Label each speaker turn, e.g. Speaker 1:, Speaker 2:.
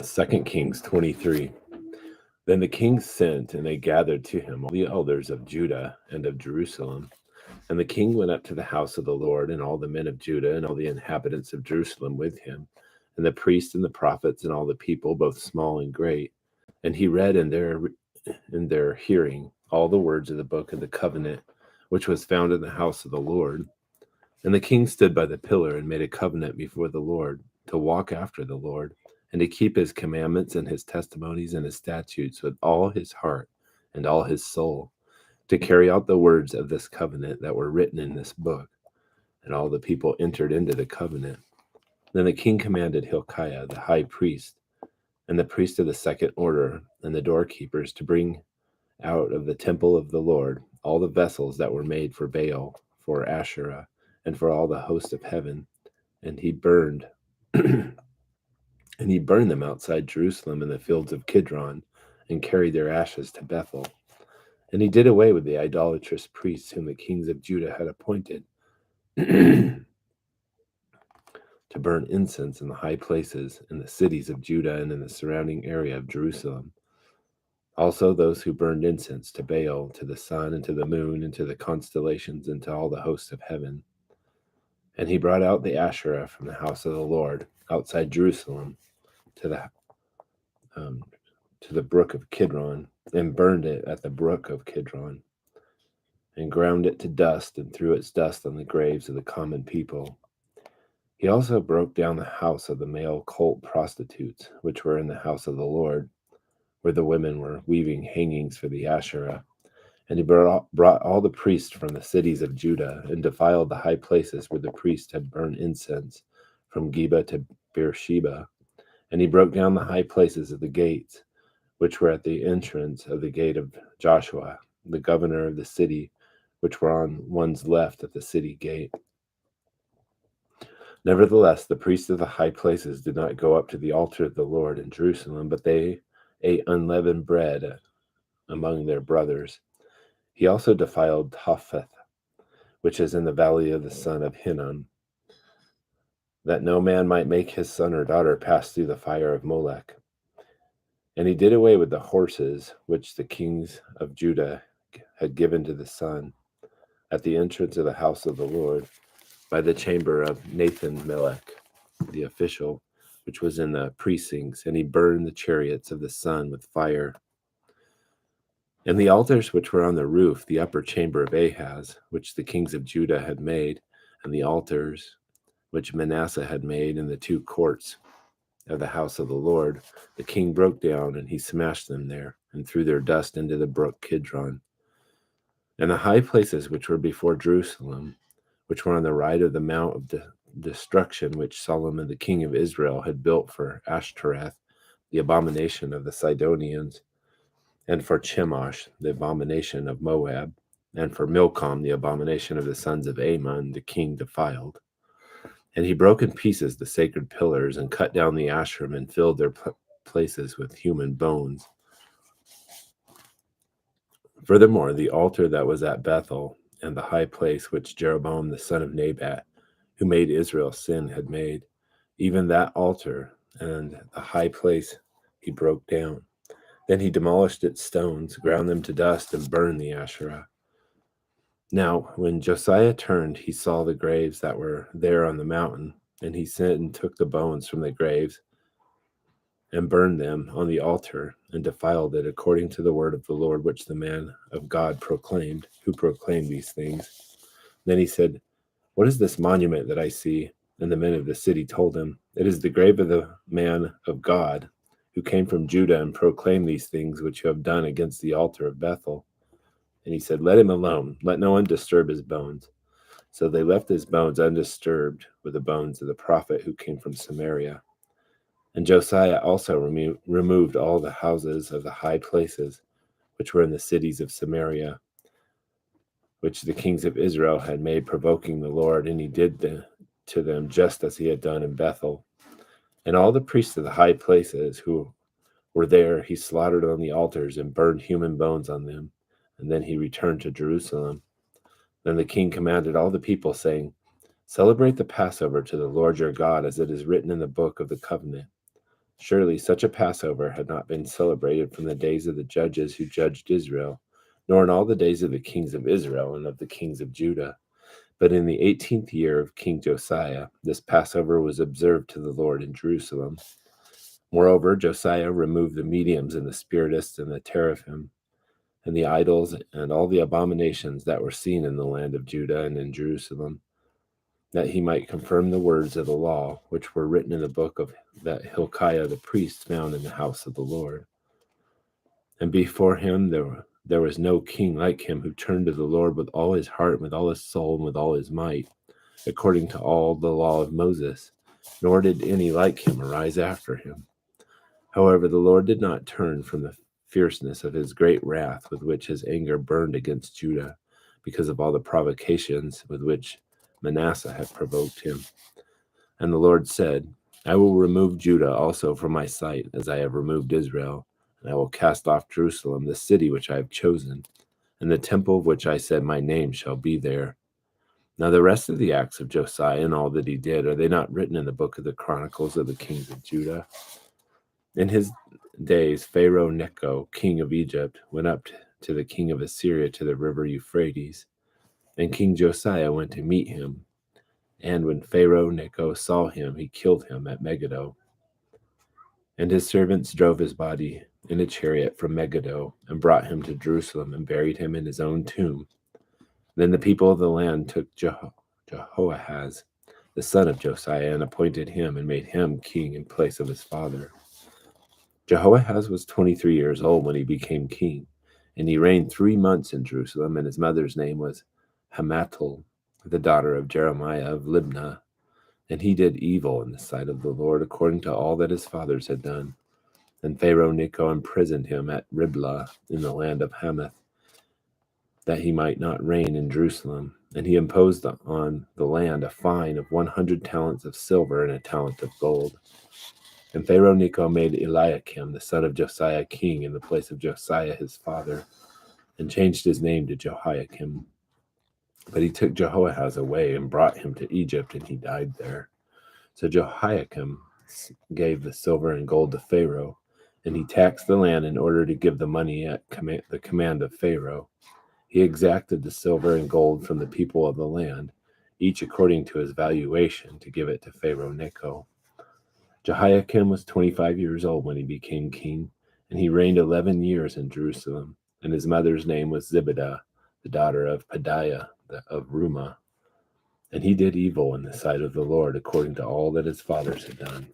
Speaker 1: 2 Kings 23. Then the king sent, and they gathered to him all the elders of Judah and of Jerusalem. And the king went up to the house of the Lord, and all the men of Judah and all the inhabitants of Jerusalem with him, and the priests and the prophets and all the people, both small and great. And he read in their hearing all the words of the book of the covenant, which was found in the house of the Lord. And the king stood by the pillar and made a covenant before the Lord, to walk after the Lord, and to keep his commandments and his testimonies and his statutes with all his heart and all his soul, to carry out the words of this covenant that were written in this book. And all the people entered into the covenant. Then the king commanded Hilkiah the high priest, and the priest of the second order, and the doorkeepers, to bring out of the temple of the Lord all the vessels that were made for Baal, for Asherah, and for all the host of heaven. And he burned them outside Jerusalem in the fields of Kidron, and carried their ashes to Bethel. And he did away with the idolatrous priests whom the kings of Judah had appointed to burn incense in the high places in the cities of Judah and in the surrounding area of Jerusalem. Also those who burned incense to Baal, to the sun, and to the moon, and to the constellations, and to all the hosts of heaven. And he brought out the Asherah from the house of the Lord outside Jerusalem to the brook of Kidron, and burned it at the brook of Kidron, and ground it to dust, and threw its dust on the graves of the common people. He also broke down the house of the male cult prostitutes, which were in the house of the Lord, where the women were weaving hangings for the Asherah. And he brought all the priests from the cities of Judah, and defiled the high places where the priests had burned incense, from Geba to Beersheba. And he broke down the high places of the gates, which were at the entrance of the gate of Joshua, the governor of the city, which were on one's left at the city gate. Nevertheless, the priests of the high places did not go up to the altar of the Lord in Jerusalem, but they ate unleavened bread among their brothers. He also defiled Topheth, which is in the valley of the son of Hinnom, that no man might make his son or daughter pass through the fire of Molech. And he did away with the horses which the kings of Judah had given to the sun at the entrance of the house of the Lord, by the chamber of Nathan-melech, the official, which was in the precincts, and he burned the chariots of the sun with fire. And the altars which were on the roof, the upper chamber of Ahaz, which the kings of Judah had made, and the altars which Manasseh had made in the two courts of the house of the Lord, the king broke down, and he smashed them there, and threw their dust into the brook Kidron. And the high places which were before Jerusalem, which were on the right of the mount of destruction, which Solomon the king of Israel had built for Ashtoreth, the abomination of the Sidonians, and for Chemosh, the abomination of Moab, and for Milcom, the abomination of the sons of Ammon, the king defiled. And he broke in pieces the sacred pillars, and cut down the Asherim, and filled their places with human bones. Furthermore, the altar that was at Bethel, and the high place which Jeroboam the son of Nebat, who made Israel sin, had made, even that altar and the high place he broke down. Then he demolished its stones, ground them to dust, and burned the Asherah. Now, when Josiah turned, he saw the graves that were there on the mountain, and he sent and took the bones from the graves, and burned them on the altar, and defiled it according to the word of the Lord, which the man of God proclaimed, who proclaimed these things. Then he said, "What is this monument that I see?" And the men of the city told him, "It is the grave of the man of God, who came from Judah and proclaimed these things which you have done against the altar of Bethel." And he said, "Let him alone. Let no one disturb his bones." So they left his bones undisturbed with the bones of the prophet who came from Samaria. And Josiah also removed all the houses of the high places which were in the cities of Samaria, which the kings of Israel had made, provoking the Lord, and he did to them just as he had done in Bethel. And all the priests of the high places who were there he slaughtered on the altars, and burned human bones on them. And then he returned to Jerusalem. Then the king commanded all the people, saying, "Celebrate the Passover to the Lord your God, as it is written in the book of the covenant." Surely such a Passover had not been celebrated from the days of the judges who judged Israel, nor in all the days of the kings of Israel and of the kings of Judah. But in the 18th year of King Josiah, this Passover was observed to the Lord in Jerusalem. Moreover, Josiah removed the mediums and the spiritists and the teraphim and the idols and all the abominations that were seen in the land of Judah and in Jerusalem, that he might confirm the words of the law, which were written in the book of that Hilkiah the priest found in the house of the Lord. And before him there was no king like him, who turned to the Lord with all his heart, with all his soul, and with all his might, according to all the law of Moses, nor did any like him arise after him. However, the Lord did not turn from the fierceness of his great wrath with which his anger burned against Judah, because of all the provocations with which Manasseh had provoked him. And the Lord said, I will remove Judah also from my sight, as I have removed Israel, and I will cast off Jerusalem, the city which I have chosen, and the temple of which I said my name shall be there. Now the rest of the acts of Josiah and all that he did, are they not written in the book of the Chronicles of the kings of Judah? In his days, Pharaoh Necho, king of Egypt, went up to the king of Assyria to the river Euphrates, and King Josiah went to meet him. And when Pharaoh Necho saw him, he killed him at Megiddo. And his servants drove his body in a chariot from Megiddo and brought him to Jerusalem and buried him in his own tomb. Then the people of the land took Jehoahaz, the son of Josiah, and appointed him and made him king in place of his father. Jehoahaz was 23 years old when he became king, and he reigned 3 months in Jerusalem, and his mother's name was Hamutal, the daughter of Jeremiah of Libnah. And he did evil in the sight of the Lord, according to all that his fathers had done. And Pharaoh Necho imprisoned him at Riblah in the land of Hamath, that he might not reign in Jerusalem. And he imposed on the land a fine of 100 talents of silver and a talent of gold. And Pharaoh Necho made Eliakim, the son of Josiah, king in the place of Josiah his father, and changed his name to Jehoiakim. But he took Jehoahaz away and brought him to Egypt, and he died there. So Jehoiakim gave the silver and gold to Pharaoh, and he taxed the land in order to give the money at the command of Pharaoh. He exacted the silver and gold from the people of the land, each according to his valuation, to give it to Pharaoh Necho. Jehoiakim was 25 years old when he became king, and he reigned 11 years in Jerusalem. And his mother's name was Zibidah, the daughter of Pedaiah of Rumah. And he did evil in the sight of the Lord, according to all that his fathers had done.